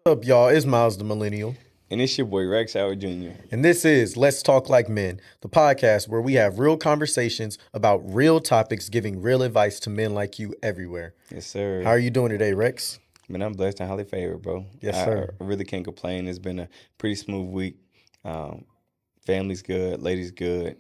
Up, y'all? It's Miles the Millennial, And it's your boy Rex Howard Jr. and this is Let's Talk Like Men, the podcast where we have real conversations about real topics, giving real advice to men like you everywhere. Yes, How sir. are you doing today, Rex? Man, I'm blessed and highly favored, bro. Yes, I sir. really can't complain. It's been a pretty smooth week. Um, family's good, ladies good,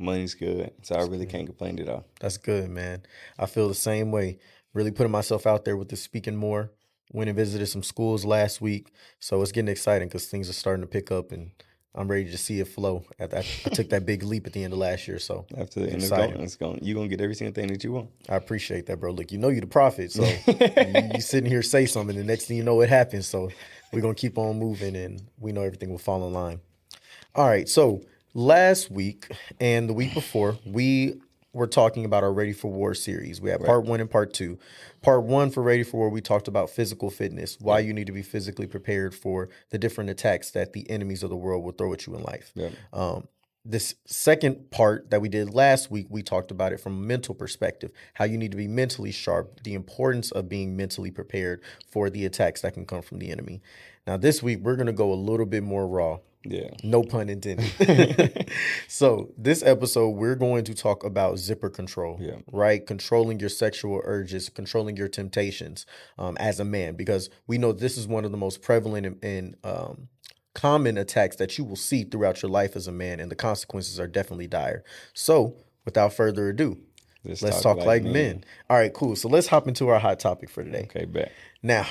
money's good. So I That's really good. can't complain at all. That's good, man. I feel the same way. Really putting myself out there with the speaking more. Went and visited some schools last week, so it's getting exciting because things are starting to pick up, and I'm ready to see it flow. I took that big leap at the end of last year, so After the it's end is gone, exciting. you're gonna get every single thing that you want. I appreciate that, bro. Look, you know you the prophet, so you sitting here say something, the next thing you know, it happens. So we're gonna keep on moving, and we know everything will fall in line. All right. So last week and the week before, we were talking about our Ready for War series. We had Right. part one and part two. Part one for Ready for War, we talked about physical fitness, why Yep. you need to be physically prepared for the different attacks that the enemies of the world will throw at you in life. Yep. This second part that we did last week, we talked about it from a mental perspective, how you need to be mentally sharp, the importance of being mentally prepared for the attacks that can come from the enemy. Now, this week, we're going to go a little bit more raw. Yeah. No pun intended. So, this episode, we're going to talk about zipper control, Yeah. right? Controlling your sexual urges, controlling your temptations as a man, because we know this is one of the most prevalent and common attacks that you will see throughout your life as a man, and the consequences are definitely dire. So, without further ado, Let's let's talk talk like like men. men. All right, cool. So, let's hop into our hot topic for today. Okay, bet. Now,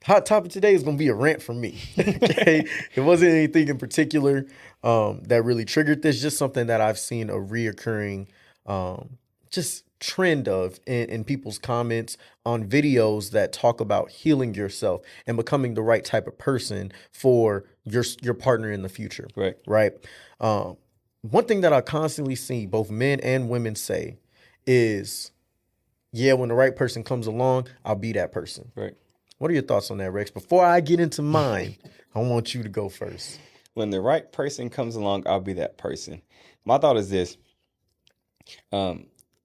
hot topic today is going to be a rant from me. Okay, it wasn't anything in particular that really triggered this. Just something that I've seen a reoccurring, just trend of in people's comments on videos that talk about healing yourself and becoming the right type of person for your partner in the future. Right. Right. One thing that I constantly see both men and women say is, "Yeah, when the right person comes along, I'll be that person." Right. What are your thoughts on that, Rex? Before I get into mine, I want you to go first. When the right person comes along, I'll be that person. My thought is this.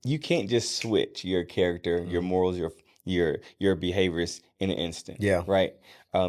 You can't just switch your character, your morals, your behaviors in an instant. Yeah. Right.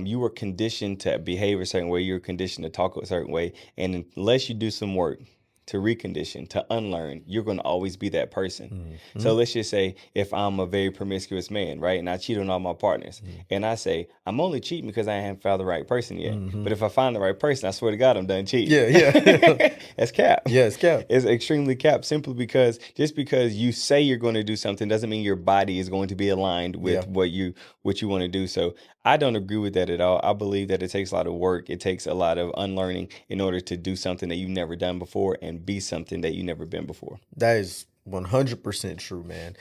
You were conditioned to behave a certain way. You were conditioned to talk a certain way, and unless you do some work to recondition, to unlearn, you're going to always be that person. So let's just say if I'm a very promiscuous man, right, and I cheat on all my partners, and I say I'm only cheating because I haven't found the right person yet. But if I find the right person, I swear to God, I'm done cheating. Yeah. That's cap. Yeah, it's cap. It's extremely cap, simply because just because you say you're going to do something doesn't mean your body is going to be aligned with Yeah. what you want to do. So I don't agree with that at all. I believe that it takes a lot of work. It takes a lot of unlearning in order to do something that you've never done before and be something that you've never been before. That is 100% true, man.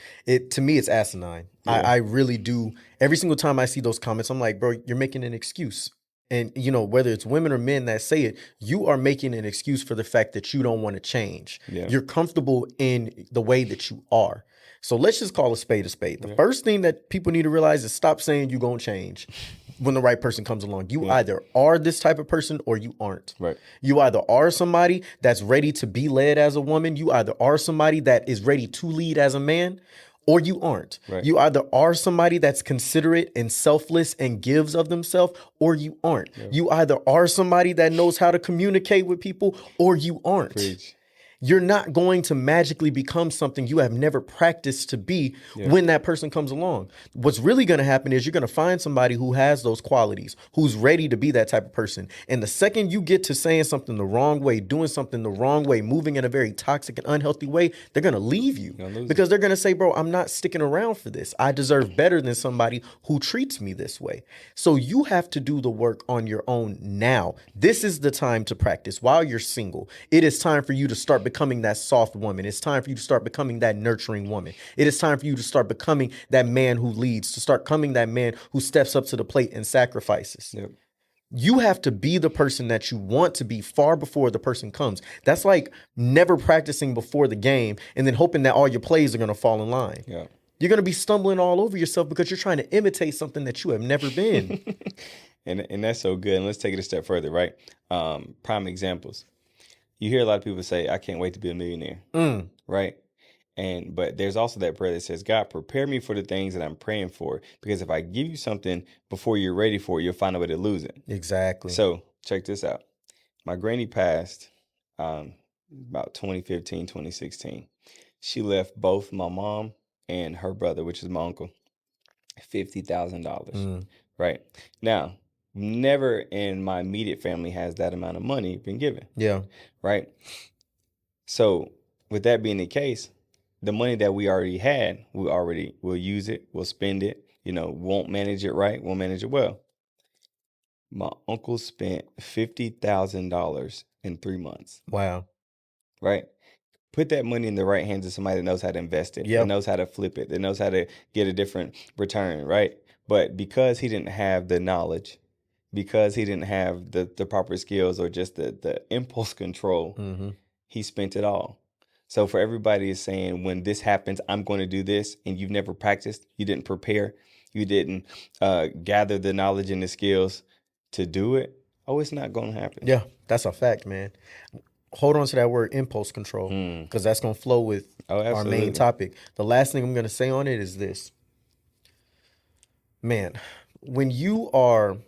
To me, it's asinine. Yeah. I really do. Every single time I see those comments, I'm like, bro, you're making an excuse. And, whether it's women or men that say it, you are making an excuse for the fact that you don't want to change. Yeah. You're comfortable in the way that you are. So let's just call a spade a spade. The first thing that people need to realize is stop saying you're going to change when the right person comes along. You either are this type of person or you aren't. Right. You either are somebody that's ready to be led as a woman. You either are somebody that is ready to lead as a man, or you aren't. Right. You either are somebody that's considerate and selfless and gives of themselves, or you aren't. You either are somebody that knows how to communicate with people, or you aren't. Preach. You're not going to magically become something you have never practiced to be when that person comes along. What's really going to happen is you're going to find somebody who has those qualities, who's ready to be that type of person. And the second you get to saying something the wrong way, doing something the wrong way, moving in a very toxic and unhealthy way, they're going to leave you because they're going to say, bro, I'm not sticking around for this. I deserve better than somebody who treats me this way. So you have to do the work on your own now. This is the time to practice while you're single. It is time for you to start becoming that soft woman. It's time for you to start becoming that nurturing woman. It is time for you to start becoming that man who leads, to start becoming that man who steps up to the plate and sacrifices. Yep. You have to be the person that you want to be far before the person comes. That's like never practicing before the game and then hoping that all your plays are going to fall in line. Yeah. You're going to be stumbling all over yourself because you're trying to imitate something that you have never been. And that's so good. And let's take it a step further, right? Prime examples. You hear a lot of people say, I can't wait to be a millionaire, right? But there's also that prayer that says, God, prepare me for the things that I'm praying for. Because if I give you something before you're ready for it, you'll find a way to lose it. Exactly. So check this out. My granny passed about 2015, 2016. She left both my mom and her brother, which is my uncle, $50,000. Mm, Right. Now, never in my immediate family has that amount of money been given. yeah. Right. So, with that being the case, the money that we already had, we'll use it, we'll spend it, won't manage it right, won't manage it well. My uncle spent $50,000 in 3 months. Wow. Right. Put that money in the right hands of somebody that knows how to invest it, that Yeah. knows how to flip it, that knows how to get a different return, right? But because he didn't have the knowledge, because he didn't have the proper skills or just the impulse control, Mm-hmm. he spent it all. So for everybody is saying, when this happens, I'm going to do this, and you've never practiced, you didn't prepare, you didn't gather the knowledge and the skills to do it, oh, it's not going to happen. Yeah, that's a fact, man. Hold on to that word impulse control, because that's going to flow with Oh, our main absolutely. topic. The last thing I'm going to say on it is this. Man, when you are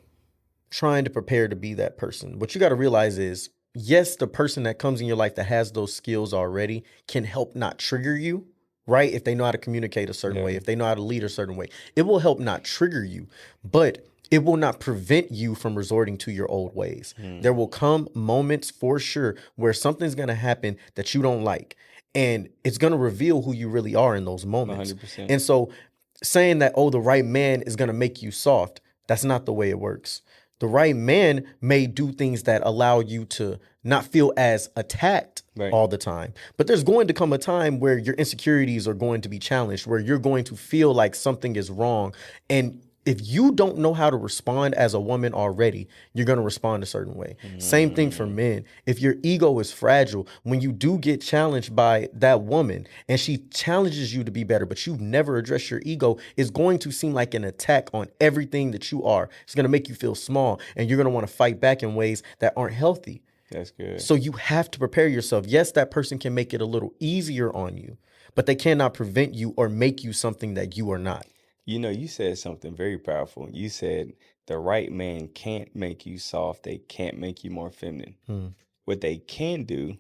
trying to prepare to be that person, what you got to realize is, yes, the person that comes in your life that has those skills already can help not trigger you, right? If they know how to communicate a certain Yeah. way, if they know how to lead a certain way, it will help not trigger you, but it will not prevent you from resorting to your old ways. There will come moments for sure where something's going to happen that you don't like, and it's going to reveal who you really are in those moments. 100%. And so saying that, oh, the right man is going to make you soft, that's not the way it works. The right man may do things that allow you to not feel as attacked Right. all the time. But there's going to come a time where your insecurities are going to be challenged, where you're going to feel like something is wrong. And if you don't know how to respond as a woman already, you're going to respond a certain way. Same thing for men. If your ego is fragile, when you do get challenged by that woman and she challenges you to be better, but you've never addressed your ego, it's going to seem like an attack on everything that you are. It's going to make you feel small, and you're going to want to fight back in ways that aren't healthy. That's good. So you have to prepare yourself. Yes, that person can make it a little easier on you, but they cannot prevent you or make you something that you are not. You said something very powerful. You said the right man can't make you soft. They can't make you more feminine. What they can do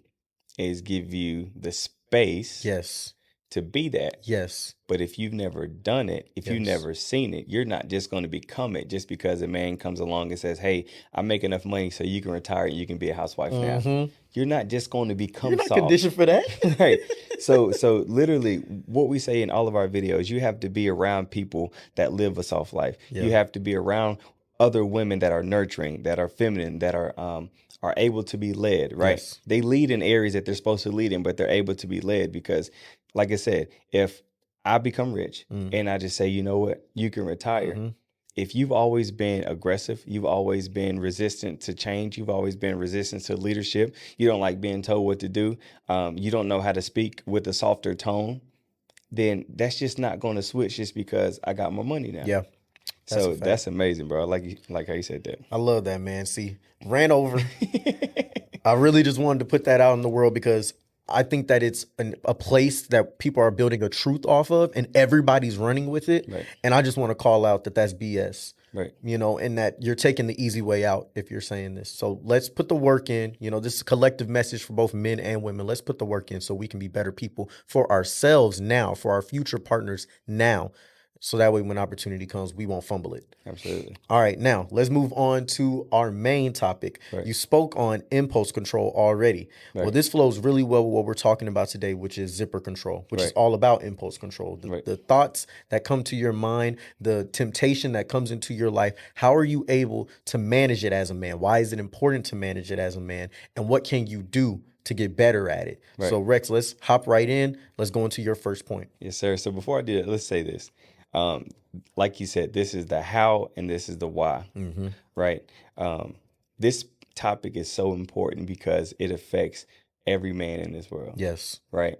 is give you the space Yes. to be that. Yes. But if you've never done it, if you've Yes. never seen it, you're not just going to become it just because a man comes along and says, hey, I make enough money so you can retire and you can be a housewife now. You're not just going to become You're not soft. conditioned for that. Right. So literally what we say in all of our videos, you have to be around people that live a soft life. You have to be around other women that are nurturing, that are feminine, that are able to be led, right? Yes. They lead in areas that they're supposed to lead in, but they're able to be led because, like I said, if I become rich and I just say, you know what, you can retire. If you've always been aggressive, you've always been resistant to change, you've always been resistant to leadership, you don't like being told what to do, you don't know how to speak with a softer tone, then that's just not going to switch just because I got more money now. Yeah. So that's amazing, bro. Like how you said that. I love that, man. See, ran over. I really just wanted to put that out in the world because I think that it's a place that people are building a truth off of, and everybody's running with it. Right. And I just want to call out that that's BS. Right. And that you're taking the easy way out if you're saying this. So let's put the work in. This is a collective message for both men and women. Let's put the work in so we can be better people for ourselves now, for our future partners now. So that way when opportunity comes, we won't fumble it. Absolutely. All right, now let's move on to our main topic. Right. You spoke on impulse control already. Well, this flows really well with what we're talking about today, which is zipper control, which is all about impulse control. The thoughts that come to your mind, the temptation that comes into your life, how are you able to manage it as a man? Why is it important to manage it as a man? And what can you do to get better at it? Right. So Rex, let's hop right in. Let's go into your first point. Yes, sir. So before I do it, let's say this. Like you said, this is the how and this is the why, right? This topic is so important because it affects every man in this world. Yes. Right.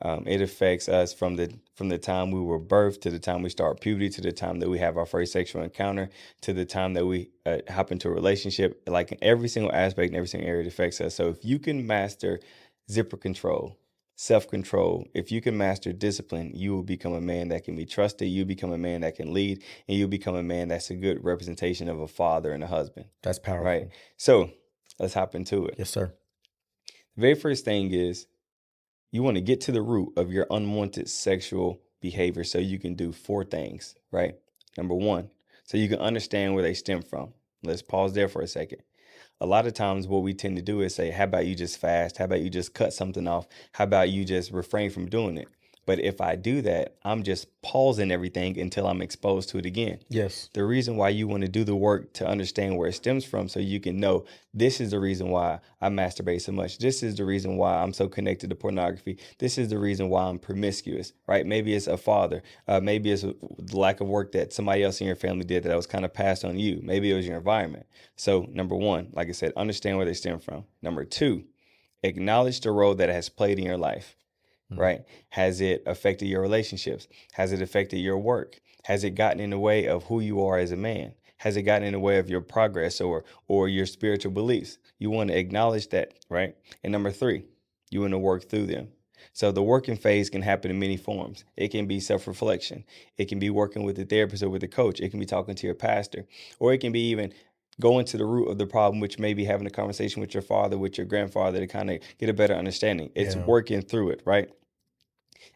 It affects us from the time we were birthed to the time we start puberty to the time that we have our first sexual encounter to the time that we hop into a relationship. Like in every single aspect, in every single area, it affects us. So if you can master zipper control, self-control, if you can master discipline, you will become a man that can be trusted. You become a man that can lead, and you become a man that's a good representation of a father and a husband. That's Right. powerful. So let's hop into it. Yes, sir. The very first thing is you want to get to the root of your unwanted sexual behavior so you can do 4 things, right? Number one, so you can understand where they stem from. Let's pause there for a second. A lot of times what we tend to do is say, how about you just fast? How about you just cut something off? How about you just refrain from doing it? But if I do that, I'm just pausing everything until I'm exposed to it again. Yes. The reason why you want to do the work to understand where it stems from so you can know this is the reason why I masturbate so much. This is the reason why I'm so connected to pornography. This is the reason why I'm promiscuous, right? Maybe it's a father. Maybe it's a lack of work that somebody else in your family did that was kind of passed on you. Maybe it was your environment. So number one, like I said, understand where they stem from. Number two, acknowledge the role that it has played in your life. Right? Has it affected your relationships? Has it affected your work? Has it gotten in the way of who you are as a man? Has it gotten in the way of your progress or your spiritual beliefs? You want to acknowledge that, right? And number three, you want to work through them. So the working phase can happen in many forms. It can be self-reflection. It can be working with the therapist or with the coach. It can be talking to your pastor, or it can be even going to the root of the problem, which may be having a conversation with your father, with your grandfather to kind of get a better understanding. It's Yeah. working through it, right?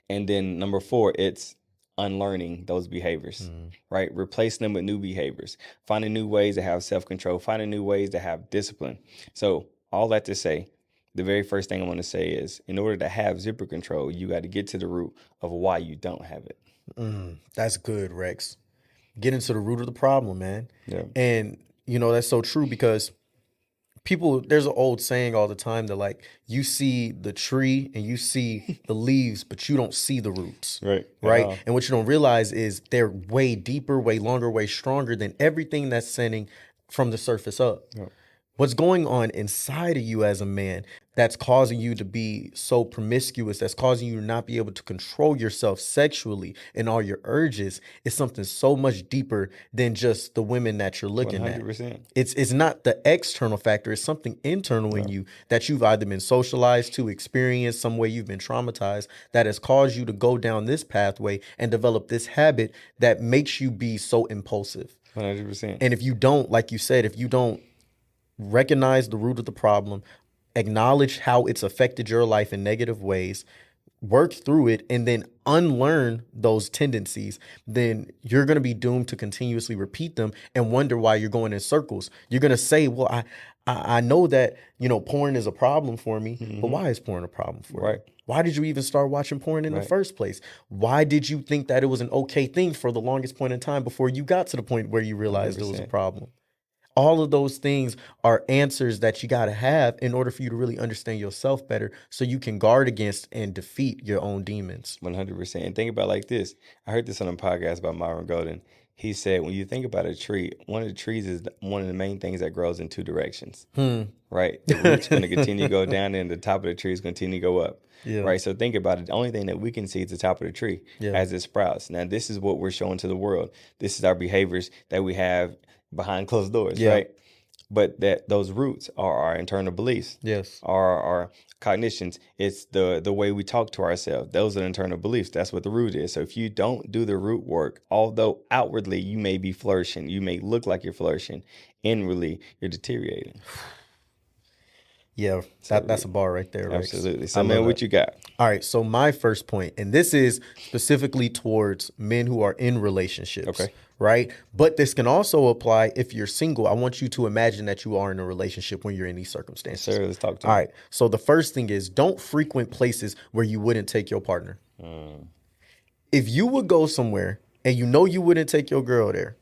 And then number four, it's unlearning those behaviors, right? Replacing them with new behaviors, finding new ways to have self-control, finding new ways to have discipline. So all that to say, the very first thing I want to say is in order to have zipper control, you got to get to the root of why you don't have it. That's good, Rex. Get into the root of the problem, man. Yeah. And, that's so true because there's an old saying all the time that like you see the tree and you see the leaves, but you don't see the roots. Right. Right. And what you don't realize is they're way deeper, way longer, way stronger than everything that's sending from the surface up. Yeah. What's going on inside of you as a man that's causing you to be so promiscuous, that's causing you to not be able to control yourself sexually and all your urges is something so much deeper than just the women that you're looking 100%. at. It's not the external factor, it's something internal in you that you've either been socialized to experience, some way you've been traumatized that has caused you to go down this pathway and develop this habit that makes you be so impulsive. 100%. And if you don't, like you said, if you don't recognize the root of the problem, acknowledge how it's affected your life in negative ways, work through it, and then unlearn those tendencies, then you're going to be doomed to continuously repeat them and wonder why you're going in circles. You're going to say, well, I know that, porn is a problem for me, but why is porn a problem for you? Right. Why did you even start watching porn in the first place? Why did you think that it was an okay thing for the longest point in time before you got to the point where you realized it was a 100%. problem? All of those things are answers that you got to have in order for you to really understand yourself better so you can guard against and defeat your own demons. 100%. And think about it like this. I heard this on a podcast by Myron Golden. He said, when you think about a tree, one of the trees is one of the main things that grows in 2 directions, right? The root's going to continue to go down and the top of the tree is going to continue to go up, right? So think about it. The only thing that we can see is the top of the tree as it sprouts. Now, this is what we're showing to the world. This is our behaviors that we have behind closed doors, right? But that those roots are our internal beliefs. Yes. Our cognitions. It's the way we talk to ourselves. Those are internal beliefs. That's what the root is. So if you don't do the root work, although outwardly you may be flourishing, you may look like you're flourishing, inwardly you're deteriorating. Yeah, that's a bar right there, Rex. Absolutely. So, man, what you got? All right, so my first point, and this is specifically towards men who are in relationships, right? But this can also apply if you're single. I want you to imagine that you are in a relationship when you're in these circumstances. Yes, sir, let's talk to me. All right, so the first thing is don't frequent places where you wouldn't take your partner. If you would go somewhere and you know you wouldn't take your girl there,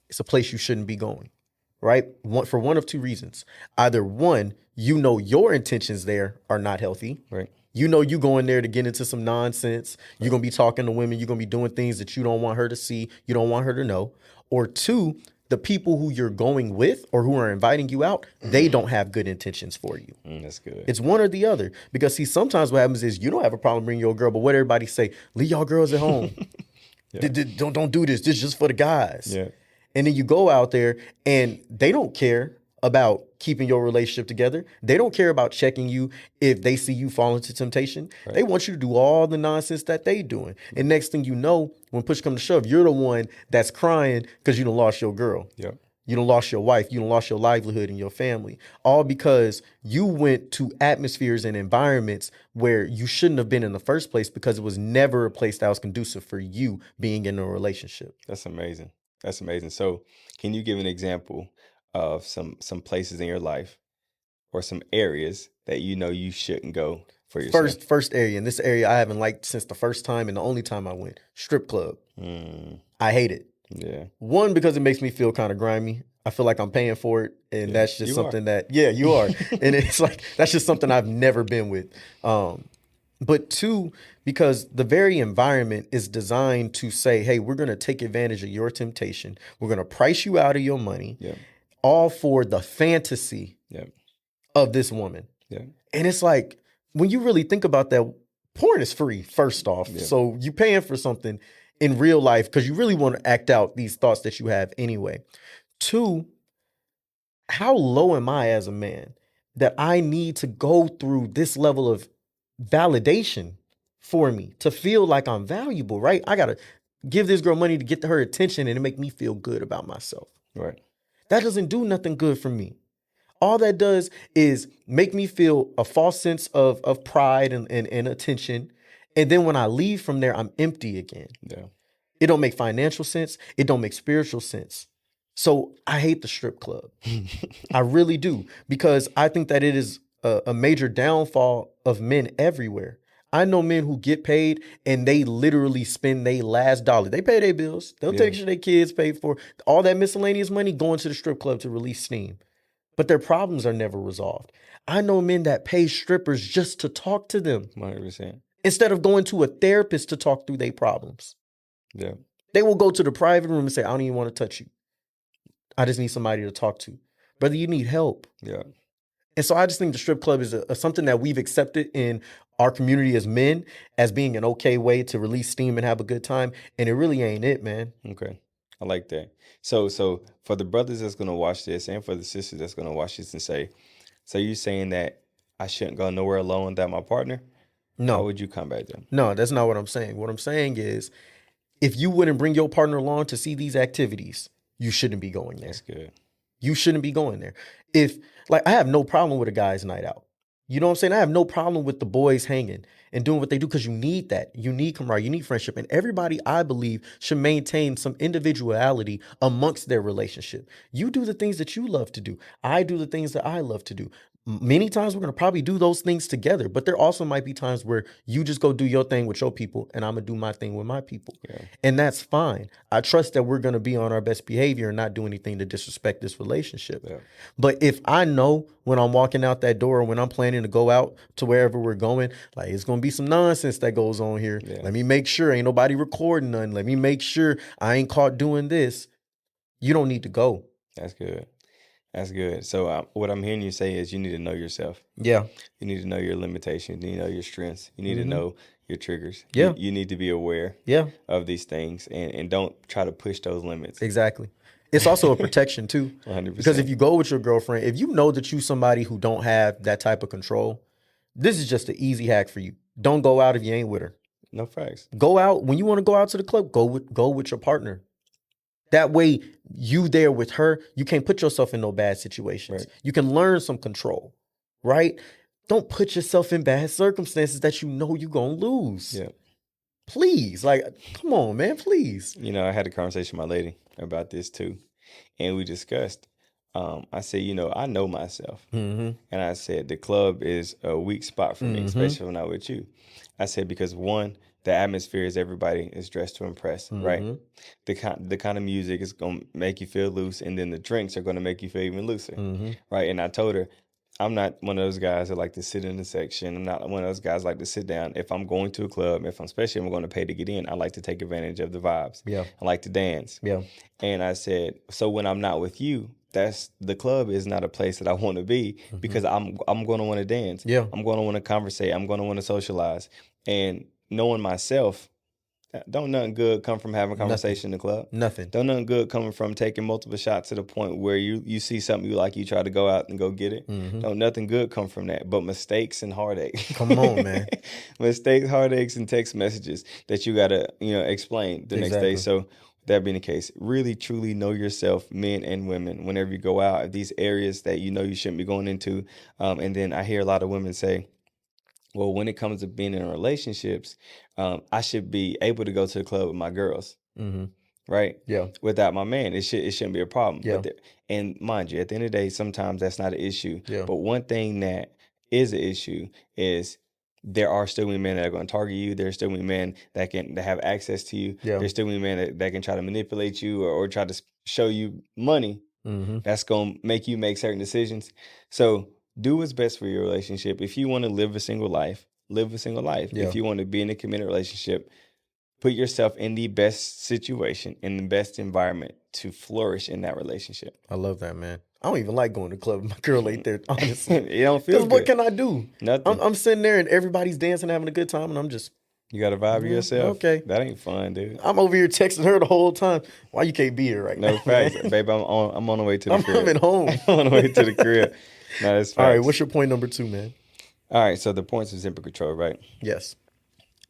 it's a place you shouldn't be going. Right? For one of 2 reasons. Either one, you know your intentions there are not healthy. Right. You know you going there to get into some nonsense. You're going to be talking to women. You're going to be doing things that you don't want her to see. You don't want her to know. Or 2, the people who you're going with or who are inviting you out, they don't have good intentions for you. That's good. It's one or the other. Because see, sometimes what happens is you don't have a problem bringing your girl, but what everybody say, leave y'all girls at home. Don't do this. This is just for the guys. Yeah. And then you go out there and they don't care about keeping your relationship together. They don't care about checking you if they see you fall into temptation. Right. They want you to do all the nonsense that they doing. And next thing you know, when push comes to shove, you're the one that's crying because you done lost your girl. Yep. You done lost your wife. You done lost your livelihood and your family. All because you went to atmospheres and environments where you shouldn't have been in the first place because it was never a place that was conducive for you being in a relationship. That's amazing. That's amazing. So, can you give an example of some places in your life or some areas that you know you shouldn't go for yourself? First area, and this area I haven't liked since the first time and the only time I went, strip club. I hate it. Yeah. One, because it makes me feel kind of grimy. I feel like I'm paying for it, and that's just you something that you are, and it's like that's just something I've never been with. But two, because the very environment is designed to say, hey, we're going to take advantage of your temptation. We're going to price you out of your money, Yeah. all for the fantasy Yeah. of this woman. Yeah. And it's like, when you really think about that, porn is free, first off. Yeah. So you paying for something in real life because you really want to act out these thoughts that you have anyway. Two, how low am I as a man that I need to go through this level of validation for me to feel like I'm valuable, right? I got to give this girl money to get her attention and it make me feel good about myself. Right. That doesn't do nothing good for me. All that does is make me feel a false sense of pride and attention. And then when I leave from there, I'm empty again. Yeah. It don't make financial sense. It don't make spiritual sense. So I hate the strip club. I really do, because I think that it is a major downfall of men everywhere. I know men who get paid and they literally spend their last dollar. They pay their bills. They'll take sure their kids pay for all that miscellaneous money going to the strip club to release steam. But their problems are never resolved. I know men that pay strippers just to talk to them 100%. instead of going to a therapist to talk through their problems. Yeah. They will go to the private room and say, I don't even want to touch you. I just need somebody to talk to. Brother, you need help. Yeah. And so I just think the strip club is something that we've accepted in our community as men as being an okay way to release steam and have a good time. And it really ain't it, man. Okay. I like that. So for the brothers that's going to watch this and for the sisters that's going to watch this and say, so you saying that I shouldn't go nowhere alone without my partner? No. How would you combat them? No, that's not what I'm saying. What I'm saying is, if you wouldn't bring your partner along to see these activities, you shouldn't be going there. That's good. You shouldn't be going there. If, like, I have no problem with a guy's night out. You know what I'm saying? I have no problem with the boys hanging and doing what they do, because you need that. You need camaraderie. You need friendship. And everybody, I believe, should maintain some individuality amongst their relationship. You do the things that you love to do. I do the things that I love to do. Many times we're going to probably do those things together, but there also might be times where you just go do your thing with your people and I'm going to do my thing with my people. Yeah. And that's fine. I trust that we're going to be on our best behavior and not do anything to disrespect this relationship. Yeah. But if I know when I'm walking out that door or when I'm planning to go out to wherever we're going, like, it's going to be some nonsense that goes on here. Yeah. Let me make sure ain't nobody recording nothing. Let me make sure I ain't caught doing this. You don't need to go. That's good. That's good. So what I'm hearing you say is you need to know yourself. Yeah. You need to know your limitations. You need to know your strengths. You need to know your triggers. Yeah. You need to be aware of these things and don't try to push those limits. Exactly. It's also a protection too. 100%. Because if you go with your girlfriend, if you know that you somebody who don't have that type of control, this is just an easy hack for you. Don't go out if you ain't with her. No facts. Go out when you want to go out to the club. Go with your partner. That way, you there with her, you can't put yourself in no bad situations. Right. You can learn some control, right? Don't put yourself in bad circumstances that you know you're going to lose. Yeah. Please, like, come on, man, please. You know, I had a conversation with my lady about this too. And we discussed, I said, I know myself. Mm-hmm. And I said, the club is a weak spot for me, especially when I'm with you. I said, because one, the atmosphere is everybody is dressed to impress, right? The kind of music is going to make you feel loose, and then the drinks are going to make you feel even looser, right? And I told her, I'm not one of those guys that like to sit in the section. I'm not one of those guys that like to sit down. If I'm going to a club, especially if I'm going to pay to get in, I like to take advantage of the vibes. Yeah. I like to dance. Yeah. And I said, so when I'm not with you, the club is not a place that I want to be, because I'm going to want to dance. Yeah. I'm going to want to conversate. I'm going to want to socialize. And knowing myself, Don't nothing good come from having a Nothing. conversation in the club. Nothing. Don't nothing good coming from taking multiple shots to the point where you see something you like, you try to go out and go get it. Don't nothing good come from that, but mistakes and heartache. Come on, man. Mistakes, heartaches, and text messages that you gotta explain the next day. Exactly. So that being the case, really truly know yourself, men and women, whenever you go out of these areas that you know you shouldn't be going into. And then I hear a lot of women say, well, when it comes to being in relationships, I should be able to go to the club with my girls, Mm-hmm. right? Yeah. Without my man, it shouldn't be a problem. Yeah. And mind you, at the end of the day, sometimes that's not an issue. Yeah. But one thing that is an issue is there are still men that are going to target you. There's still men that have access to you. Yeah. There's still men that can try to manipulate you or try to show you money Mm-hmm. that's going to make you make certain decisions. So do what's best for your relationship. If you want to live a single life, live a single life. Yeah. If you want to be in a committed relationship, put yourself in the best situation, in the best environment to flourish in that relationship. I love that, man. I don't even like going to the club. My girl ain't there, honestly. It don't feel Because what good. can I do? Nothing. I'm sitting there and everybody's dancing, having a good time, and I'm just, You got to vibe yourself. okay. That ain't fun, dude. I'm over here texting her the whole time. Why you can't be here right No now? facts. man? Babe, I'm on the way to the crib. I'm at home. I'm on the way to the crib. No, that's facts. All right, what's your point number 2, man? All right, so the points of temper control, right? Yes.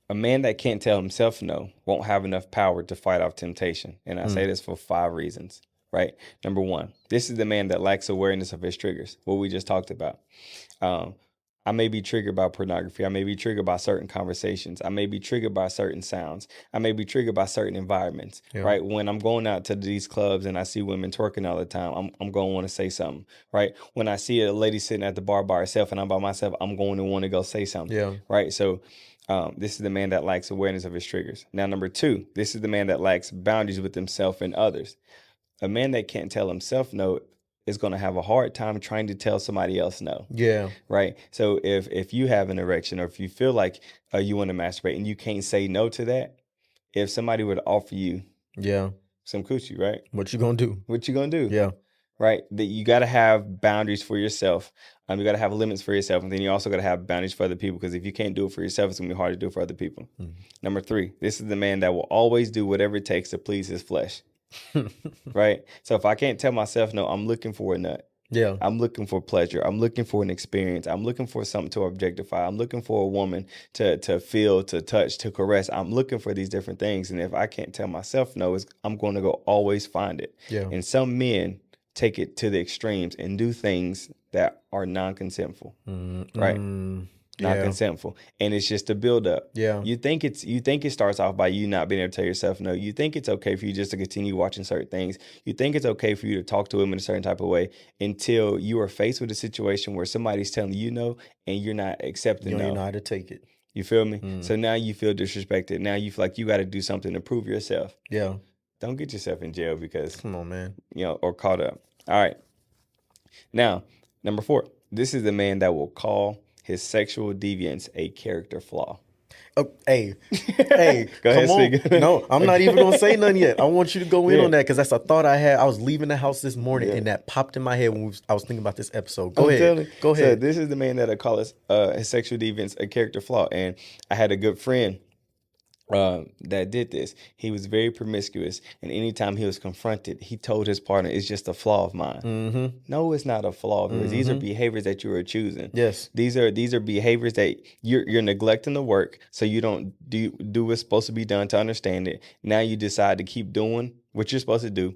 A man that can't tell himself no won't have enough power to fight off temptation. And I say this for 5 reasons, right? Number 1, this is the man that lacks awareness of his triggers, what we just talked about. I may be triggered by pornography. I may be triggered by certain conversations. I may be triggered by certain sounds. I may be triggered by certain environments, right? When I'm going out to these clubs and I see women twerking all the time, I'm going to want to say something, right? When I see a lady sitting at the bar by herself and I'm by myself, I'm going to want to go say something, right? So this is the man that lacks awareness of his triggers. Now, number 2, this is the man that lacks boundaries with himself and others. A man that can't tell himself no is going to have a hard time trying to tell somebody else no. Yeah. Right. So if you have an erection or if you feel like you want to masturbate and you can't say no to that, if somebody would offer you some coochie, right? What you gonna do? What you gonna do? Yeah. Right. That you got to have boundaries for yourself. You got to have limits for yourself, and then you also got to have boundaries for other people. Because if you can't do it for yourself, it's gonna be hard to do it for other people. Number 3, this is the man that will always do whatever it takes to please his flesh. Right. So if I can't tell myself no, I'm looking for a nut. Yeah. I'm looking for pleasure. I'm looking for an experience. I'm looking for something to objectify. I'm looking for a woman to feel, to touch, to caress. I'm looking for these different things. And if I can't tell myself no, I'm going to go always find it. Yeah. And some men take it to the extremes and do things that are non-consentful, right? Non-consentful. And it's just a build-up. Yeah. You think it starts off by you not being able to tell yourself no. You think it's okay for you just to continue watching certain things. You think it's okay for you to talk to him in a certain type of way until you are faced with a situation where somebody's telling you no and you're not accepting You don't no. even know how to take it. You feel me? So now you feel disrespected. Now you feel like you got to do something to prove yourself. Yeah. Don't get yourself in jail because, Come on, man. or caught up. All right. Now, number 4, this is the man that will call his sexual deviance a character flaw. Oh, hey, Go ahead, come on. speak. No, I'm not even gonna say nothing yet. I want you to go in on that because that's a thought I had. I was leaving the house this morning and that popped in my head when I was thinking about this episode. Go ahead. Go ahead. So this is the man that I call his sexual deviance a character flaw. And I had a good friend that did this. He was very promiscuous, and anytime he was confronted, he told his partner, "It's just a flaw of mine." No, it's not a flaw of yours. These are behaviors that you are choosing. Yes. These are behaviors that you're neglecting the work, so you don't do what's supposed to be done to understand it. Now you decide to keep doing what you're supposed to do.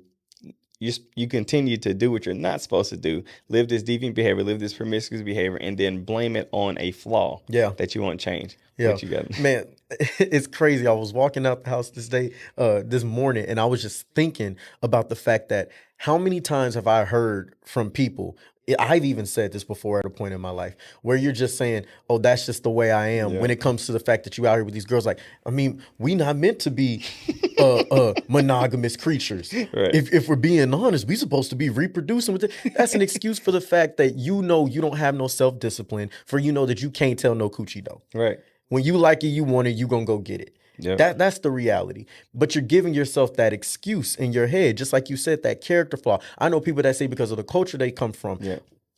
You continue to do what you're not supposed to do, live this deviant behavior, live this promiscuous behavior, and then blame it on a flaw that you want to change. Yeah, What you got? Man, it's crazy. I was walking out the house this morning, and I was just thinking about the fact that how many times have I heard from people, I've even said this before at a point in my life, where you're just saying, oh, that's just the way I am when it comes to the fact that you out here with these girls. Like, I mean, we not meant to be monogamous creatures. Right. If we're being honest, we supposed to be reproducing with it. That's an excuse for the fact that you don't have no self-discipline, for that you can't tell no coochie though. Right. When you like it, you want it, you gonna go get it. Yep. That's the reality. But you're giving yourself that excuse in your head, just like you said, that character flaw. I know people that say because of the culture they come from,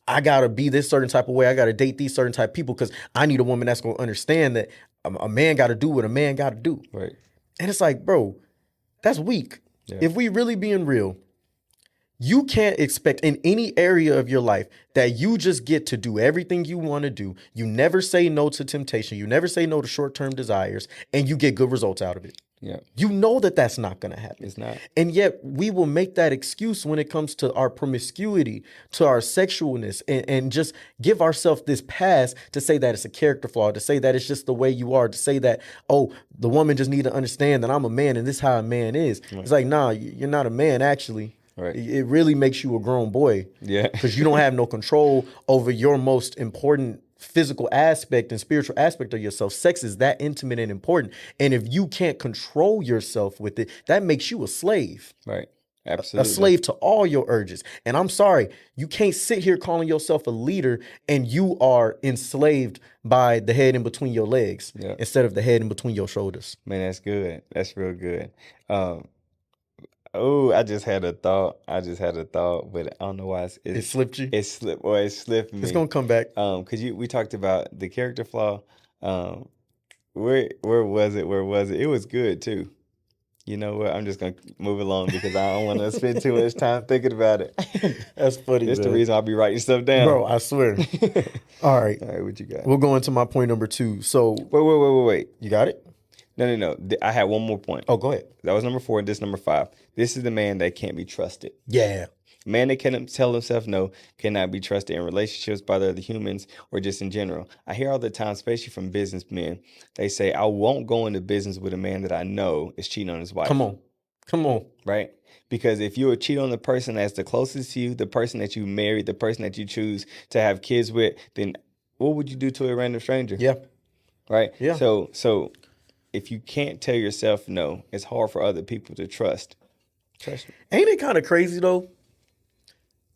I gotta be this certain type of way. I gotta date these certain type of people because I need a woman that's gonna understand that a man gotta do what a man gotta do. Right. And it's like, bro, that's weak. Yeah. If we really being real, you can't expect in any area of your life that you just get to do everything you want to do. You never say no to temptation. You never say no to short-term desires, and you get good results out of it. Yeah. You know that that's not going to happen. It's not. And yet we will make that excuse when it comes to our promiscuity, to our sexualness, and just give ourselves this pass to say that it's a character flaw, to say that it's just the way you are, to say that, oh, the woman just need to understand that I'm a man and this is how a man is. Right. It's like, nah, you're not a man, actually. Right. It really makes you a grown boy. Yeah. Because you don't have no control over your most important physical aspect and spiritual aspect of yourself. Sex is that intimate and important. And if you can't control yourself with it, that makes you a slave. Right. Absolutely. A slave to all your urges. And I'm sorry, you can't sit here calling yourself a leader and you are enslaved by the head in between your legs instead of the head in between your shoulders. Man, that's good. That's real good. Oh, I just had a thought. But I don't know why it slipped you. It slipped. Well, it slipped me. It's gonna come back. Cause we talked about the character flaw. Where was it? Where was it? It was good too. You know what? I'm just gonna move along because I don't want to spend too much time thinking about it. That's funny. That's the reason I'll be writing stuff down, bro. I swear. All right. What you got? We'll go into my point number 2. So wait. You got it? No. I had one more point. Oh, go ahead. That was number 4. This number 5. This is the man that can't be trusted. Yeah. Man that cannot tell himself no cannot be trusted in relationships by other humans or just in general. I hear all the time, especially from businessmen, they say, I won't go into business with a man that I know is cheating on his wife. Come on. Right? Because if you would cheat on the person that's the closest to you, the person that you married, the person that you choose to have kids with, then what would you do to a random stranger? Yeah. Right? Yeah. So if you can't tell yourself no, it's hard for other people to trust. Ain't it kind of crazy though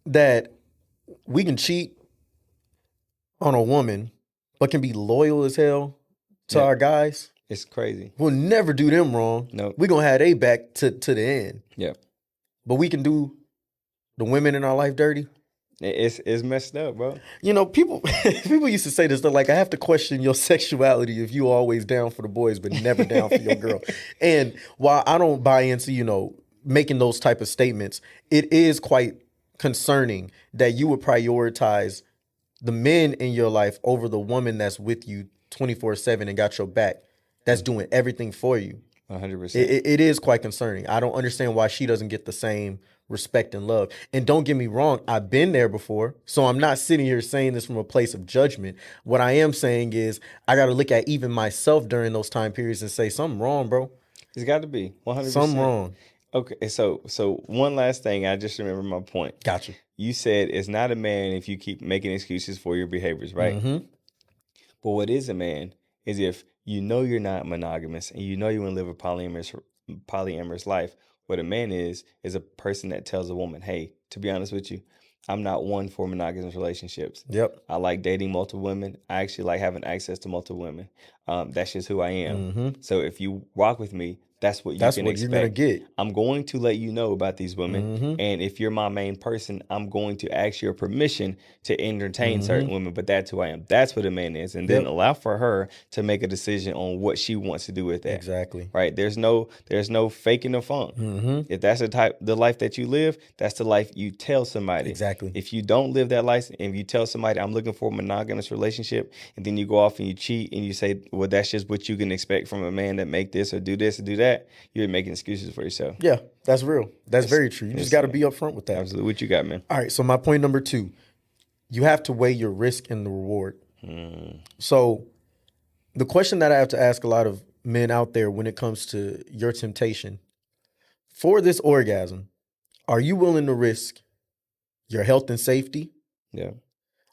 that we can cheat on a woman but can be loyal as hell to our guys? It's crazy. We'll never do them wrong. No. We're gonna have they back to the end. Yeah. But we can do the women in our life dirty. It's messed up, bro. You know, people used to say this. They're like, I have to question your sexuality if you always down for the boys but never down for your girl. And while I don't buy into, making those type of statements, it is quite concerning that you would prioritize the men in your life over the woman that's with you 24/7 and got your back, that's doing everything for you. 100%. It is quite concerning. I don't understand why she doesn't get the same respect and love. And don't get me wrong, I've been there before. So I'm not sitting here saying this from a place of judgment. What I am saying is I got to look at even myself during those time periods and say something wrong, bro. It's got to be 100%. Something wrong. Okay, so one last thing. I just remember my point. Gotcha. You said it's not a man if you keep making excuses for your behaviors, right? Mm-hmm. But what is a man is if you know you're not monogamous and you know you want to live a polyamorous life. What a man is a person that tells a woman, hey, to be honest with you, I'm not one for monogamous relationships. Yep. I like dating multiple women. I actually like having access to multiple women. That's just who I am. Mm-hmm. So if you rock with me, that's what That's you can what expect. you're gonna get. I'm going to let you know about these women. Mm-hmm. And if you're my main person, I'm going to ask your permission to entertain certain women. But that's who I am. That's what a man is. And then allow for her to make a decision on what she wants to do with that. Exactly. Right? There's no faking the funk. Mm-hmm. If that's the life that you live, that's the life you tell somebody. Exactly. If you don't live that life, and you tell somebody I'm looking for a monogamous relationship, and then you go off and you cheat and you say, well, that's just what you can expect from a man that make this or do that, you're making excuses for yourself. Yeah, that's real. That's very true. You just got to be upfront with that. Absolutely. What you got, man? All right. So my point number 2, you have to weigh your risk and the reward. So the question that I have to ask a lot of men out there when it comes to your temptation for this orgasm, are you willing to risk your health and safety? Yeah.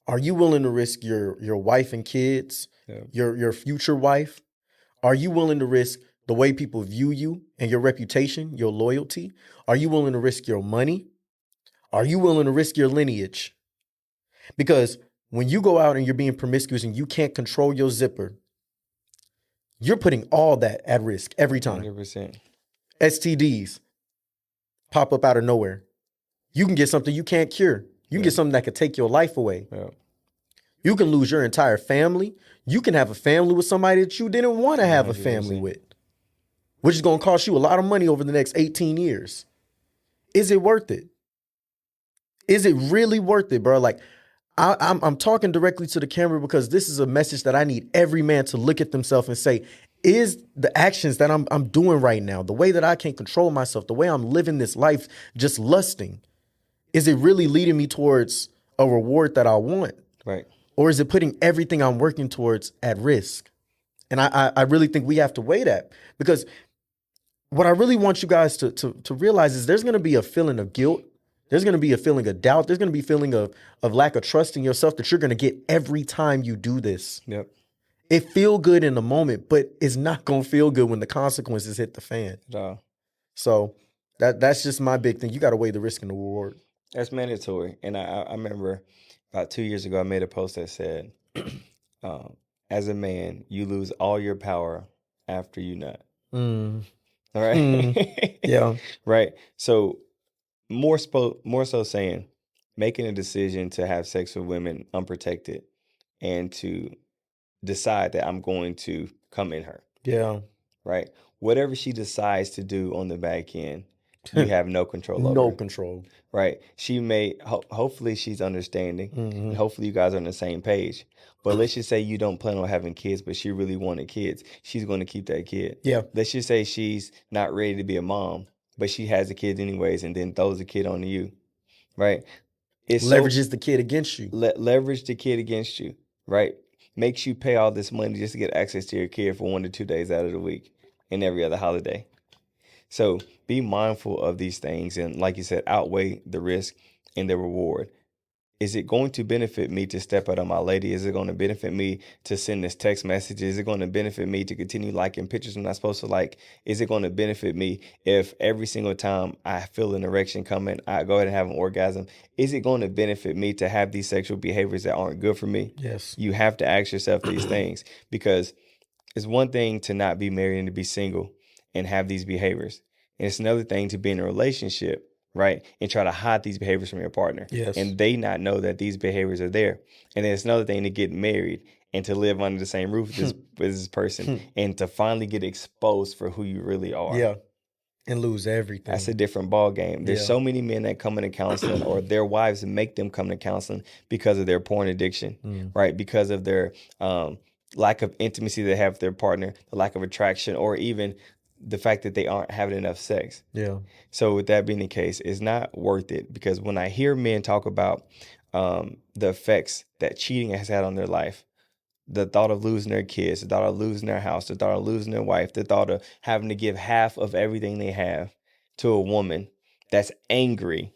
Are you willing to risk your wife and kids, your future wife? Are you willing to risk the way people view you and your reputation, your loyalty? Are you willing to risk your money? Are you willing to risk your lineage? Because when you go out and you're being promiscuous and you can't control your zipper, you're putting all that at risk every time. 100%. STDs pop up out of nowhere. You can get something you can't cure. You can get something that could take your life away. Yeah. You can lose your entire family. You can have a family with somebody that you didn't want to have 100%. A family with. which is going to cost you a lot of money over the next 18 years. Is it worth it? Is it really worth it, bro? Like, I'm talking directly to the camera because this is a message that I need every man to look at themselves and say, is the actions that I'm doing right now, the way that I can't control myself, the way I'm living this life just lusting, is it really leading me towards a reward that I want? Right. Or is it putting everything I'm working towards at risk? And I really think we have to weigh that, because what I really want you guys to realize is there's going to be a feeling of guilt. There's going to be a feeling of doubt. There's going to be a feeling of lack of trust in yourself that you're going to get every time you do this. Yep. It feel good in the moment, but it's not going to feel good when the consequences hit the fan. So that's just my big thing. You got to weigh the risk and the reward. That's mandatory. And I remember about 2 years ago, I made a post that said, as a man, you lose all your power after you nut. Mm. All right. Yeah. Right. So more so saying, making a decision to have sex with women unprotected and to decide that I'm going to come in her. Yeah. Right. Whatever she decides to do on the back end, you have no control over. No control. Right. She may, hopefully she's understanding, and hopefully you guys are on the same page. But let's just say you don't plan on having kids, but she really wanted kids. She's going to keep that kid. Yeah. Let's just say she's not ready to be a mom, but she has a kid anyways, and then throws the kid on you. Right. It leverages the kid against you. Leverage the kid against you. Right. Makes you pay all this money just to get access to your kid for 1 to 2 days out of the week and every other holiday. So be mindful of these things, and like you said, outweigh the risk and the reward. Is it going to benefit me to step out on my lady? Is it going to benefit me to send this text message? Is it going to benefit me to continue liking pictures I'm not supposed to like? Is it going to benefit me if every single time I feel an erection coming, I go ahead and have an orgasm? Is it going to benefit me to have these sexual behaviors that aren't good for me? Yes. You have to ask yourself these things, because it's one thing to not be married and to be single and have these behaviors. And it's another thing to be in a relationship, right, and try to hide these behaviors from your partner. Yes. And they not know that these behaviors are there. And then it's another thing to get married and to live under the same roof with this person and to finally get exposed for who you really are. Yeah. And lose everything. That's a different ball game. There's so many men that come into counseling, or their wives make them come to counseling because of their porn addiction, right? Because of their lack of intimacy they have with their partner, the lack of attraction, or even the fact that they aren't having enough sex. Yeah. So with that being the case, it's not worth it, because when I hear men talk about the effects that cheating has had on their life, the thought of losing their kids, the thought of losing their house, the thought of losing their wife, the thought of having to give half of everything they have to a woman that's angry,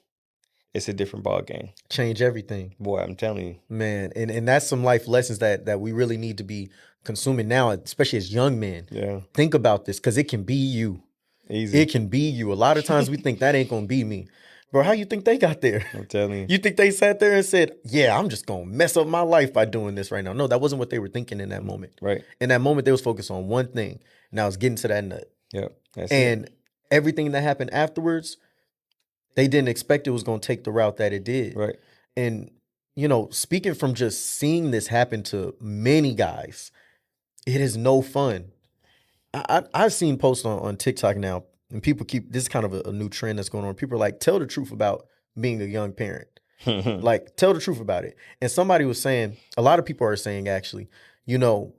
it's a different ball game. Change everything. Boy, I'm telling you. Man, and that's some life lessons that we really need to be consuming now, especially as young men. Yeah. Think about this, because it can be you. Easy. It can be you. A lot of times we think that ain't gonna be me. Bro, how you think they got there? I'm telling you. You think they sat there and said, yeah, I'm just gonna mess up my life by doing this right now? No, that wasn't what they were thinking in that moment. Right. In that moment, they was focused on one thing, and that was getting to that nut. Yep. And everything that happened afterwards, they didn't expect it was gonna take the route that it did. Right. And, you know, speaking from just seeing this happen to many guys, it is no fun. I've seen posts on TikTok now, and people this is kind of a new trend that's going on. People are like, tell the truth about being a young parent. Like, tell the truth about it. And somebody was saying, a lot of people are saying, actually, you know,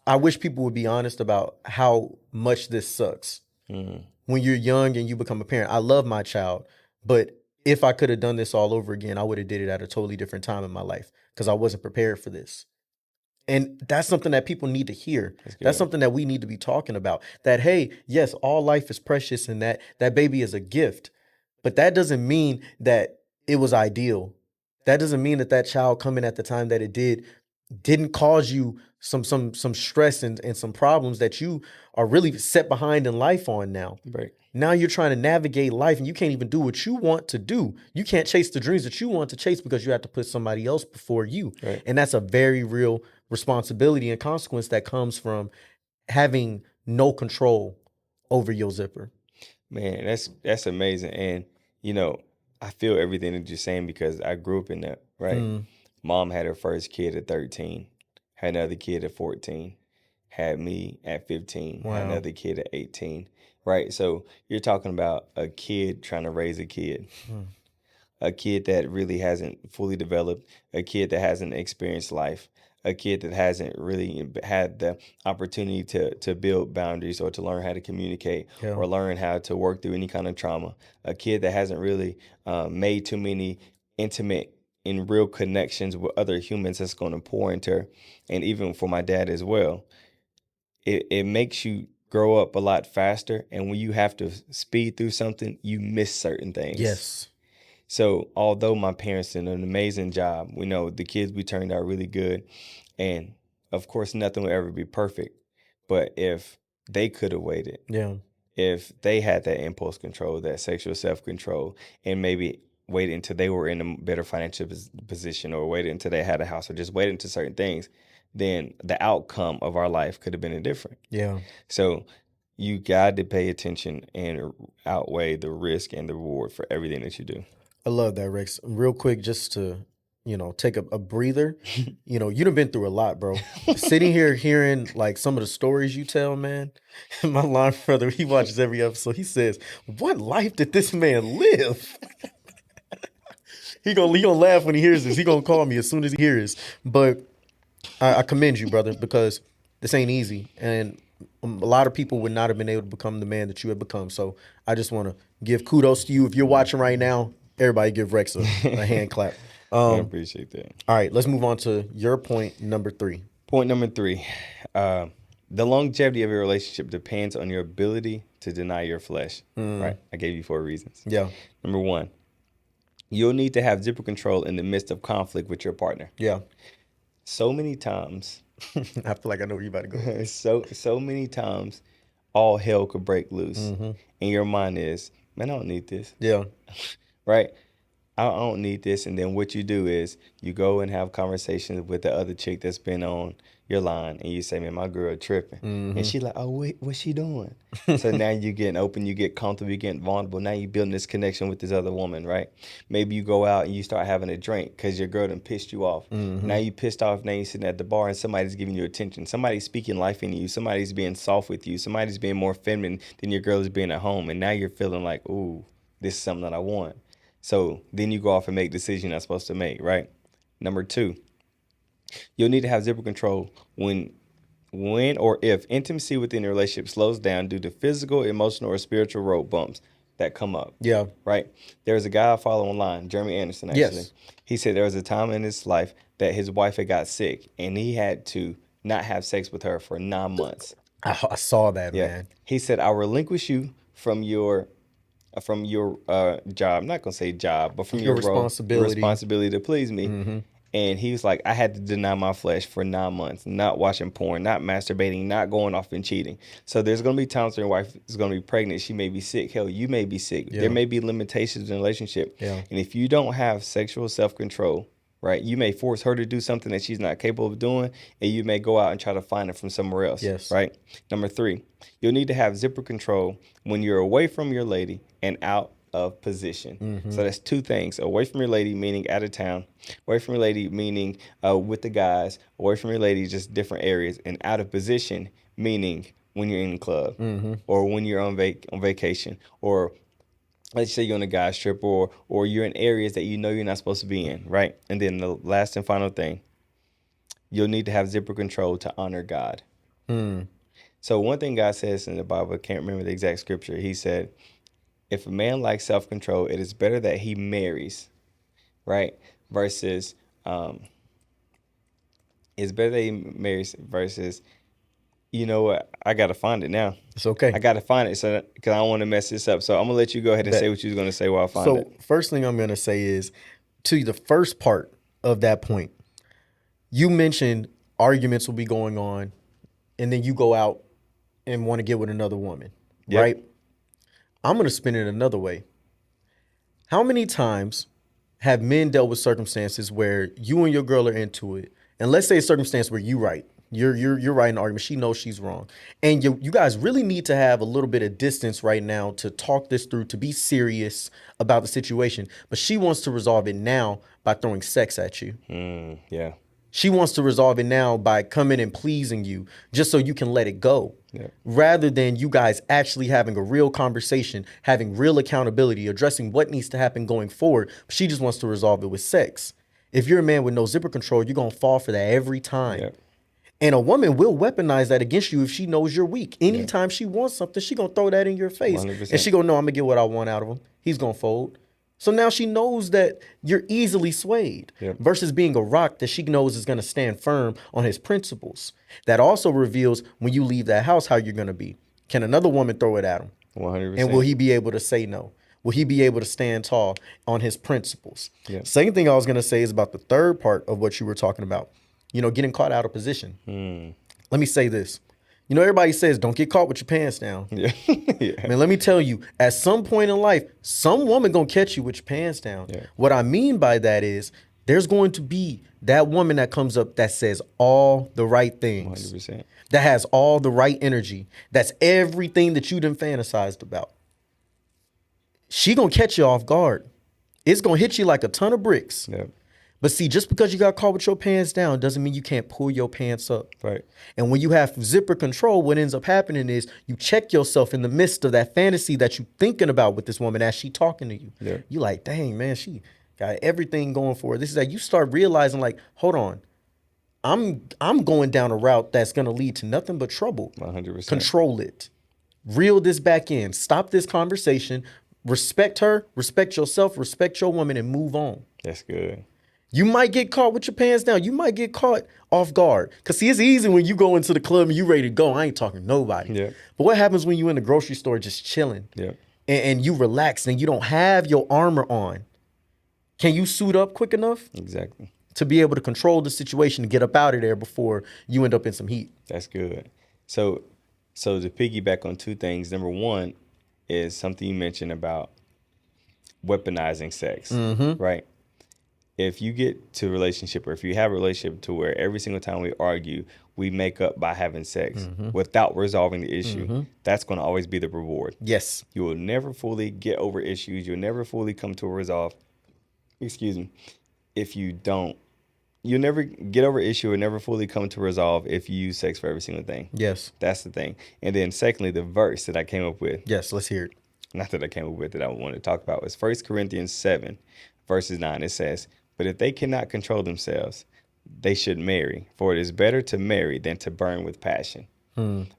I wish people would be honest about how much this sucks. When you're young and you become a parent. I love my child, but if I could have done this all over again, I would have did it at a totally different time in my life, because I wasn't prepared for this. And that's something that people need to hear. That's something that we need to be talking about. That, hey, yes, all life is precious, and that baby is a gift. But that doesn't mean that it was ideal. That doesn't mean that child coming at the time that it didn't cause you some stress and some problems that you are really set behind in life on now. Right. Now you're trying to navigate life, and you can't even do what you want to do. You can't chase the dreams that you want to chase because you have to put somebody else before you. Right. And that's a very real responsibility and consequence that comes from having no control over your zipper. Man, that's amazing. And, you know, I feel everything that you're saying, because I grew up in that, right? Mom had her first kid at 13, had another kid at 14, had me at 15, had another kid at 18. right? So you're talking about a kid trying to raise a kid that really hasn't fully developed, a kid that hasn't experienced life, a kid that hasn't really had the opportunity to build boundaries or to learn how to communicate Yeah. or learn how to work through any kind of trauma, a kid that hasn't really made too many intimate and real connections with other humans that's going to pour into her. And even for my dad as well, it makes you grow up a lot faster. And when you have to speed through something, you miss certain things. Yes. So, although my parents did an amazing job, we know the kids we turned out really good. And of course, nothing will ever be perfect. But if they could have waited, Yeah. if they had that impulse control, that sexual self control, and maybe waited until they were in a better financial position or waited until they had a house or just waited until certain things, then the outcome of our life could have been different. Yeah. So, you got to pay attention and outweigh the risk and the reward for everything that you do. I love that, Rex. Real quick, just to, take a breather. You done been through a lot, bro. Sitting here hearing like some of the stories you tell, man. My line brother, he watches every episode. He says, "What life did this man live?" he gonna laugh when he hears this. He gonna call me as soon as he hears. But I commend you, brother, because this ain't easy, and a lot of people would not have been able to become the man that you have become. So I just want to give kudos to you. If you're watching right now, everybody give Rex a hand clap. I appreciate that. All right, let's move on to your point number 3. Point number 3. The longevity of your relationship depends on your ability to deny your flesh. Right? I gave you 4 reasons. Yeah. Number 1, you'll need to have zipper control in the midst of conflict with your partner. Yeah. So many times, I feel like I know where you're about to go. so many times, all hell could break loose. And your mind is, man, I don't need this. Yeah. Right? I don't need this. And then what you do is you go and have conversations with the other chick that's been on your line, and you say, man, my girl tripping. And she like, oh, wait, what's she doing? So now you're getting open, you get comfortable, you're getting vulnerable. Now you're building this connection with this other woman, right? Maybe you go out and you start having a drink because your girl done pissed you off. Now you pissed off, now you're sitting at the bar and somebody's giving you attention. Somebody's speaking life into you. Somebody's being soft with you. Somebody's being more feminine than your girl is being at home. And now you're feeling like, ooh, this is something that I want. So then you go off and make decisions you're not supposed to make, right? Number 2, you'll need to have zipper control when or if intimacy within the relationship slows down due to physical, emotional, or spiritual road bumps that come up. Yeah. Right? There's a guy I follow online, Jeremy Anderson, actually. Yes. He said there was a time in his life that his wife had got sick, and he had to not have sex with her for 9 months. I saw that, man. He said, I'll relinquish you from your job. I'm not gonna say job, but from your responsibility to please me. And he was like, I had to deny my flesh for 9 months, not watching porn, not masturbating, not going off and cheating. So there's gonna be times when your wife is gonna be pregnant, she may be sick. Hell, you may be sick. Yeah. There may be limitations in the relationship. Yeah. And if you don't have sexual self-control, right, you may force her to do something that she's not capable of doing, and you may go out and try to find it from somewhere else. Yes. Right? Number 3, you'll need to have zipper control when you're away from your lady and out of position. So that's 2 things. Away from your lady, meaning out of town. Away from your lady, meaning with the guys. Away from your lady, just different areas. And out of position, meaning when you're in the club or when you're on vacation, or let's say you're on a guy's trip, or you're in areas that you know you're not supposed to be in, right? And then the last and final thing, you'll need to have zipper control to honor God. So one thing God says in the Bible, I can't remember the exact scripture, he said, if a man lacks self-control, it is better that he marries, right? Versus, it's better that he marries versus, you know what? I got to find it now. It's okay. I got to find it because I don't want to mess this up. So I'm going to let you go ahead and say what you was going to say while I find it. So first thing I'm going to say is, to the first part of that point, you mentioned arguments will be going on, and then you go out and want to get with another woman, right? I'm going to spin it another way. How many times have men dealt with circumstances where you and your girl are into it, and let's say a circumstance where you're right, you're right in the argument, she knows she's wrong, and you guys really need to have a little bit of distance right now to talk this through, to be serious about the situation, but she wants to resolve it now by throwing sex at you. Yeah. She wants to resolve it now by coming and pleasing you just so you can let it go. rather than you guys actually having a real conversation, having real accountability, addressing what needs to happen going forward. She just wants to resolve it with sex. If you're a man with no zipper control, you're going to fall for that every time. Yep. And a woman will weaponize that against you if she knows you're weak. Anytime she wants something, she going to throw that in your face. 100%. And she going to know I'm going to get what I want out of him. He's going to fold. So now she knows that you're easily swayed versus being a rock that she knows is going to stand firm on his principles. That also reveals when you leave that house how you're going to be. Can another woman throw it at him? 100%. And will he be able to say no? Will he be able to stand tall on his principles? Yeah. Second thing I was going to say is about the third part of what you were talking about, getting caught out of position. Let me say this. Everybody says, don't get caught with your pants down. Yeah. Man, let me tell you, at some point in life, some woman going to catch you with your pants down. Yeah. What I mean by that is there's going to be that woman that comes up that says all the right things. 100%. That has all the right energy. That's everything that you done fantasized about. She going to catch you off guard. It's going to hit you like a ton of bricks. Yeah. But see, just because you got caught with your pants down doesn't mean you can't pull your pants up. Right. And when you have zipper control, what ends up happening is you check yourself in the midst of that fantasy that you're thinking about with this woman as she talking to you. Yeah. You like, dang, man, she got everything going for her. This is that you start realizing like, hold on, I'm going down a route that's going to lead to nothing but trouble. 100%. Control it. Reel this back in. Stop this conversation. Respect her, respect yourself, respect your woman, and move on. That's good. You might get caught with your pants down. You might get caught off guard. Because, see, it's easy when you go into the club and you ready to go. I ain't talking to nobody. Yeah. But what happens when you in the grocery store just chilling? Yeah. And you relax and you don't have your armor on? Can you suit up quick enough? Exactly. To be able to control the situation and get up out of there before you end up in some heat? That's good. So to piggyback on two things, number one is something you mentioned about weaponizing sex, right? If you get to a relationship, or if you have a relationship to where every single time we argue, we make up by having sex without resolving the issue, that's going to always be the reward. Yes. You will never fully get over issues. You'll never fully come to a resolve. Excuse me. If you don't, you'll never get over issue or never fully come to resolve if you use sex for every single thing. Yes. That's the thing. And then secondly, the verse that I came up with. Yes, let's hear it. Not that I came up with, that I wanted to talk about, was 1 Corinthians 7, verses 9. It says, "But if they cannot control themselves, they should marry, for it is better to marry than to burn with passion."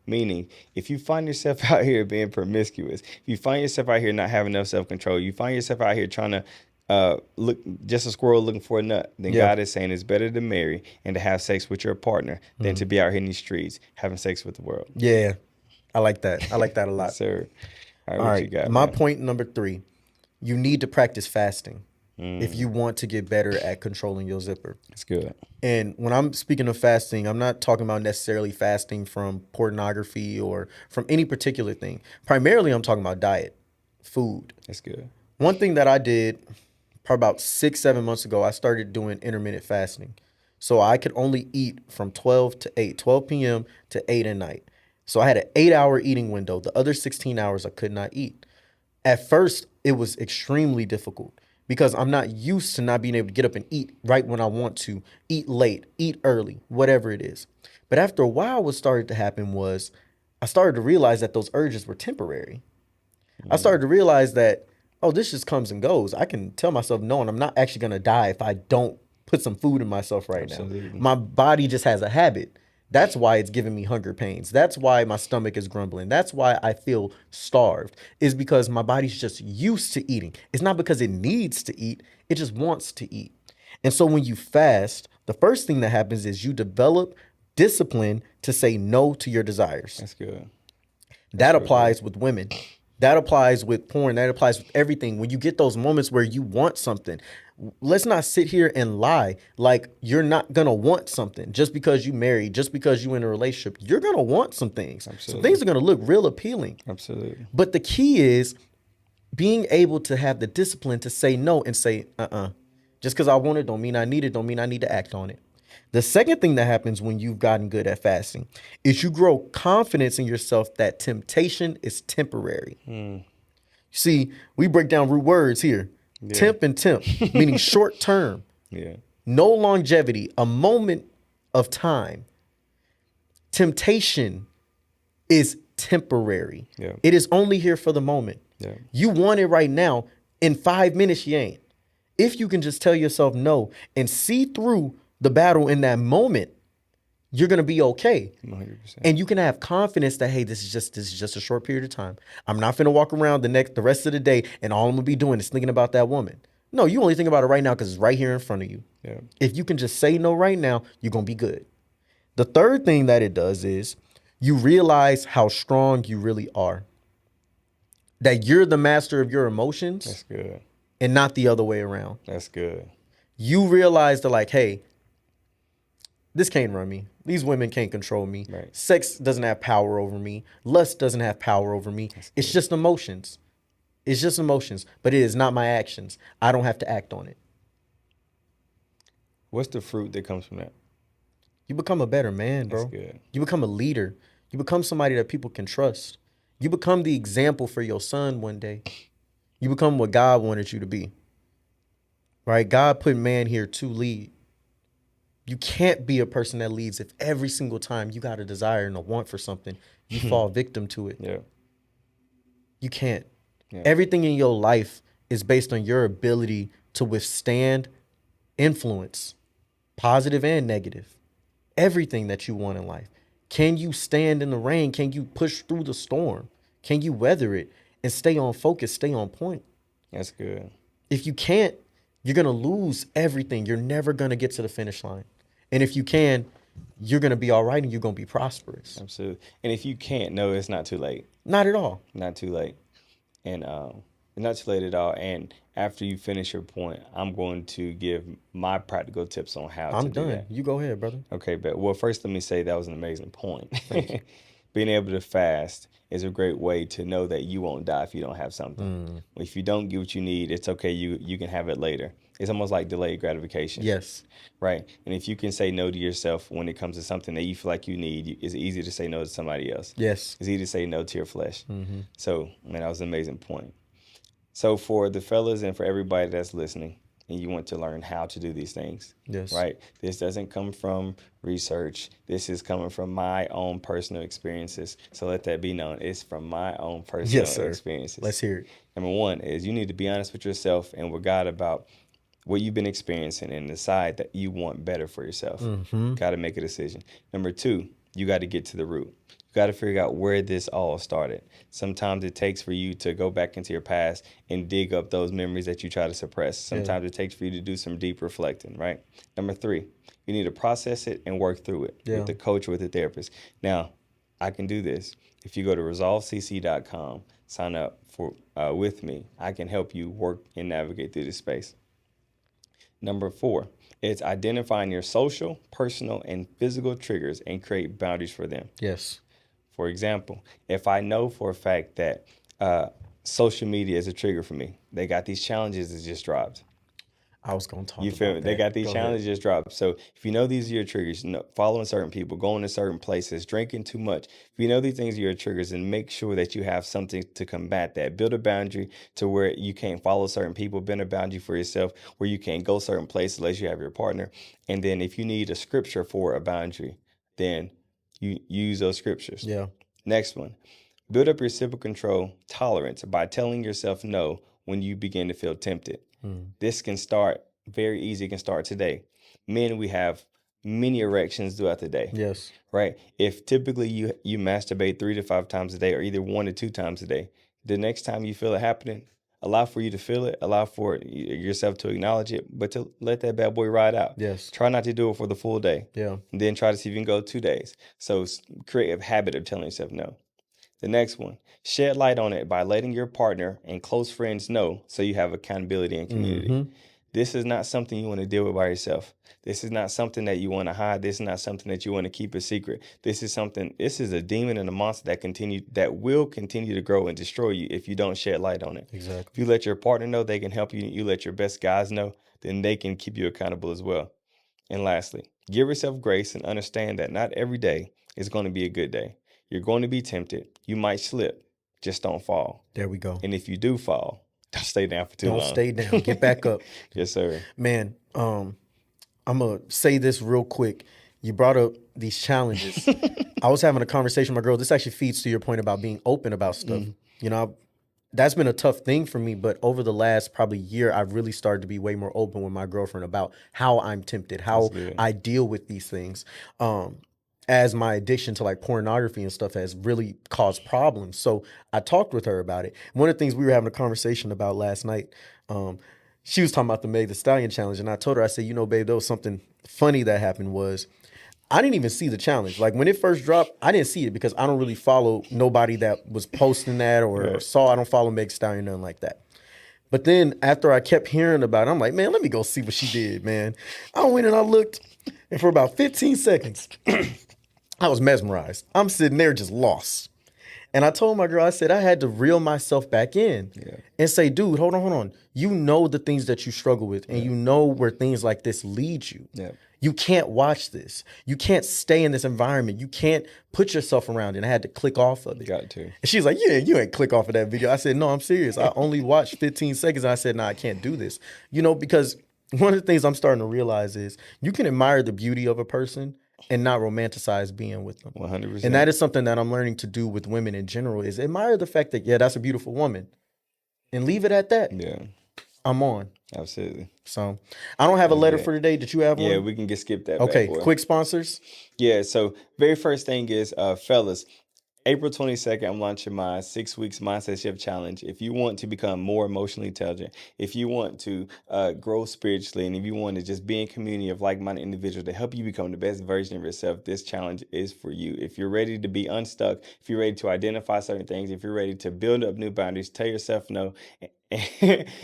Meaning, if you find yourself out here being promiscuous, if you find yourself out here not having enough self-control, you find yourself out here trying to look just a squirrel looking for a nut, then God is saying it's better to marry and to have sex with your partner than to be out here in these streets having sex with the world. Yeah, I like that. I like that a lot. Sir. All All what right, you got, my man? point number 3, you need to practice fasting if you want to get better at controlling your zipper. That's good. And when I'm speaking of fasting, I'm not talking about necessarily fasting from pornography or from any particular thing. Primarily, I'm talking about diet, food. That's good. One thing that I did probably about 6-7 months ago, I started doing intermittent fasting. So I could only eat from 12 to 8, 12 p.m. to 8 at night. So I had an 8-hour eating window. The other 16 hours I could not eat. At first, it was extremely difficult because I'm not used to not being able to get up and eat right when I want to, eat late, eat early, whatever it is. But after a while, what started to happen was I started to realize that those urges were temporary. I started to realize that, oh, this just comes and goes. I can tell myself no, and I'm not actually going to die if I don't put some food in myself right now. My body just has a habit. That's why it's giving me hunger pains. That's why my stomach is grumbling. That's why I feel starved, is because my body's just used to eating. It's not because it needs to eat. It just wants to eat. And so when you fast, the first thing that happens is you develop discipline to say no to your desires. That's good. That applies with women. That applies with porn. That applies with everything. When you get those moments where you want something, let's not sit here and lie like you're not going to want something just because you married, just because you're in a relationship. You're going to want some things. Absolutely. Some things are going to look real appealing. Absolutely. But the key is being able to have the discipline to say no and say, just because I want it don't mean I need it, don't mean I need to act on it. The second thing that happens when you've gotten good at fasting is you grow confidence in yourself that temptation is temporary. See, we break down root words here. Yeah. Temp and temp, meaning short term. Yeah. No longevity, a moment of time. Temptation is temporary. Yeah. It is only here for the moment. Yeah. You want it right now. In 5 minutes, you ain't. If you can just tell yourself no and see through the battle in that moment, you're gonna be okay. 100%. And you can have confidence that, hey, this is just a short period of time. I'm not finna walk around the rest of the day and all I'm gonna be doing is thinking about that woman. No, you only think about it right now because it's right here in front of you. Yeah. If you can just say no right now, you're gonna be good. The third thing that it does is you realize how strong you really are. That you're the master of your emotions That's good. and not the other way around. That's good. You realize that, like, hey, this can't run me. These women can't control me. Right. Sex doesn't have power over me. Lust doesn't have power over me. It's just emotions. It's just emotions, but it is not my actions. I don't have to act on it. What's the fruit that comes from that? You become a better man, bro. That's good. You become a leader. You become somebody that people can trust. You become the example for your son one day. You become what God wanted you to be. Right? God put man here to lead. You can't be a person that leads if every single time you got a desire and a want for something, you fall victim to it. Yeah. You can't. Yeah. Everything in your life is based on your ability to withstand influence, positive and negative. Everything that you want in life. Can you stand in the rain? Can you push through the storm? Can you weather it and stay on focus, stay on point? That's good. If you can't, you're going to lose everything. You're never going to get to the finish line. And if you can, you're going to be all right and you're going to be prosperous. Absolutely. And if you can't, no, it's not too late. Not at all. Not too late. And not too late at all. And after you finish your point, I'm going to give my practical tips on how I'm to do done. that. You go ahead, brother. Okay, but well, first let me say that was an amazing point. Being able to fast is a great way to know that you won't die if you don't have something. If you don't get what you need, it's okay. You can have it later. It's almost like delayed gratification. Yes. Right. And if you can say no to yourself when it comes to something that you feel like you need, it's easy to say no to somebody else. Yes. It's easy to say no to your flesh. So, man, that was an amazing point. So for the fellas and for everybody that's listening, and you want to learn how to do these things, Yes. right? This doesn't come from research. This is coming from my own personal experiences. So let that be known. It's from my own personal Yes, sir. experiences. Let's hear it. Number one is you need to be honest with yourself and with God about what you've been experiencing and decide that you want better for yourself. Got to make a decision. Number two, you got to get to the root. You got to figure out where this all started. Sometimes it takes for you to go back into your past and dig up those memories that you try to suppress. Sometimes it takes for you to do some deep reflecting, right? Number three, you need to process it and work through it with the coach or with the therapist. Now, I can do this. If you go to revolvescc.com, sign up for with me. I can help you work and navigate through this space. Number four, it's identifying your social, personal, and physical triggers and create boundaries for them. Yes. For example, if I know for a fact that social media is a trigger for me, they got these challenges that just dropped. I was going to talk You about feel me? that. They got these Go challenges ahead. just dropped. So if you know these are your triggers, following certain people, going to certain places, drinking too much, if you know these things are your triggers, then make sure that you have something to combat that. Build a boundary to where you can't follow certain people. Build a boundary for yourself where you can't go certain places unless you have your partner. And then if you need a scripture for a boundary, then you use those scriptures. Yeah. Next one, build up your self-control tolerance by telling yourself no when you begin to feel tempted. This can start very easy. It can start today. Men, we have many erections throughout the day, Yes. right? If typically you masturbate 3 to 5 times a day or either 1 to 2 times a day, the next time you feel it happening, allow for you to feel it, allow for yourself to acknowledge it, but to let that bad boy ride out. Yes. Try not to do it for the full day. Yeah. And then try to see if you can go 2 days. So create a habit of telling yourself no. The next one, shed light on it by letting your partner and close friends know so you have accountability and community. This is not something you want to deal with by yourself. This is not something that you want to hide. This is not something that you want to keep a secret. This is a demon and a monster that will continue to grow and destroy you if you don't shed light on it. Exactly. If you let your partner know they can help you, you let your best guys know, then they can keep you accountable as well. And lastly, give yourself grace and understand that not every day is going to be a good day. You're going to be tempted. You might slip. Just don't fall. There we go. And if you do fall, don't stay down for too long. Don't stay down. Get back up. Yes, sir. Man, I'm going to say this real quick. You brought up these challenges. I was having a conversation with my girl. This actually feeds to your point about being open about stuff. You know, that's been a tough thing for me, but over the last probably year, I've really started to be way more open with my girlfriend about how I'm tempted, That's how good. I deal with these things. As my addiction to like pornography and stuff has really caused problems. So I talked with her about it. One of the things we were having a conversation about last night, she was talking about the Meg the Stallion challenge, and I told her, I said, you know, babe, there was something funny that happened was I didn't even see the challenge. Like when it first dropped, I didn't see it because I don't really follow nobody that was posting that or Right. saw. I don't follow Meg Stallion, nothing like that. But then after I kept hearing about it, I'm like, man, let me go see what she did, man. I went and I looked, and for about 15 seconds, I was mesmerized. I'm sitting there just lost. And I told my girl, I said, I had to reel myself back in Yeah. and say, dude, hold on, hold on. You know the things that you struggle with, and you know where things like this lead you. Yeah. You can't watch this. You can't stay in this environment. You can't put yourself around it. And I had to click off of it. Got to. And she's like, yeah, you ain't click off of that video. I said, no, I'm serious. I only watched 15 seconds. And I said, no, I can't do this. You know, because one of the things I'm starting to realize is you can admire the beauty of a person and not romanticize being with them. 100%. And that is something that I'm learning to do with women in general is admire the fact that, yeah, that's a beautiful woman and leave it at that. Yeah. I'm on. Absolutely. So I don't have a letter for today. Did you have one? Yeah, we can skip that. Okay, bad boy. quick sponsors. Yeah, so very first thing is, fellas, April 22nd, I'm launching my 6 weeks mindset shift challenge. If you want to become more emotionally intelligent, if you want to grow spiritually, and if you want to just be in community of like-minded individuals to help you become the best version of yourself, this challenge is for you. If you're ready to be unstuck, if you're ready to identify certain things, if you're ready to build up new boundaries, tell yourself no,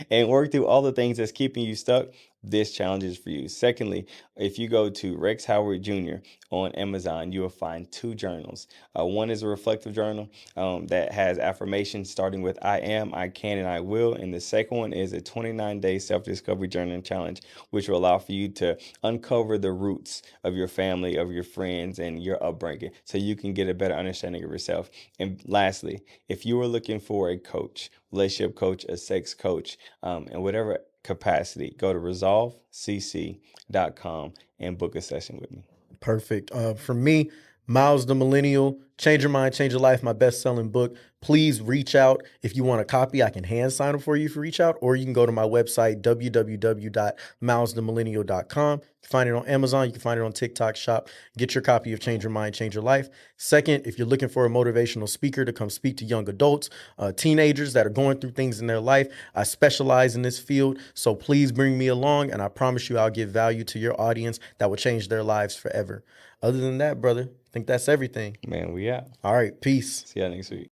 and work through all the things that's keeping you stuck, this challenge is for you. Secondly, if you go to Rex Howard Jr. on Amazon, you will find 2 journals. One is a reflective journal that has affirmations starting with I am, I can, and I will. And the second one is a 29-day self-discovery journaling challenge, which will allow for you to uncover the roots of your family, of your friends, and your upbringing so you can get a better understanding of yourself. And lastly, if you are looking for a coach, relationship coach, a sex coach, and whatever capacity, go to resolvecc.com and book a session with me. Perfect. For me, Myles the Millennial, Change Your Mind, Change Your Life, my best-selling book. Please reach out. If you want a copy, I can hand sign it for you if you reach out, or you can go to my website, www.milesthemillennial.com. You can find it on Amazon. You can find it on TikTok Shop. Get your copy of Change Your Mind, Change Your Life. Second, if you're looking for a motivational speaker to come speak to young adults, teenagers that are going through things in their life, I specialize in this field. So please bring me along, and I promise you I'll give value to your audience that will change their lives forever. Other than that, brother, I think that's everything. Man, we out. All right, peace. See y'all next week.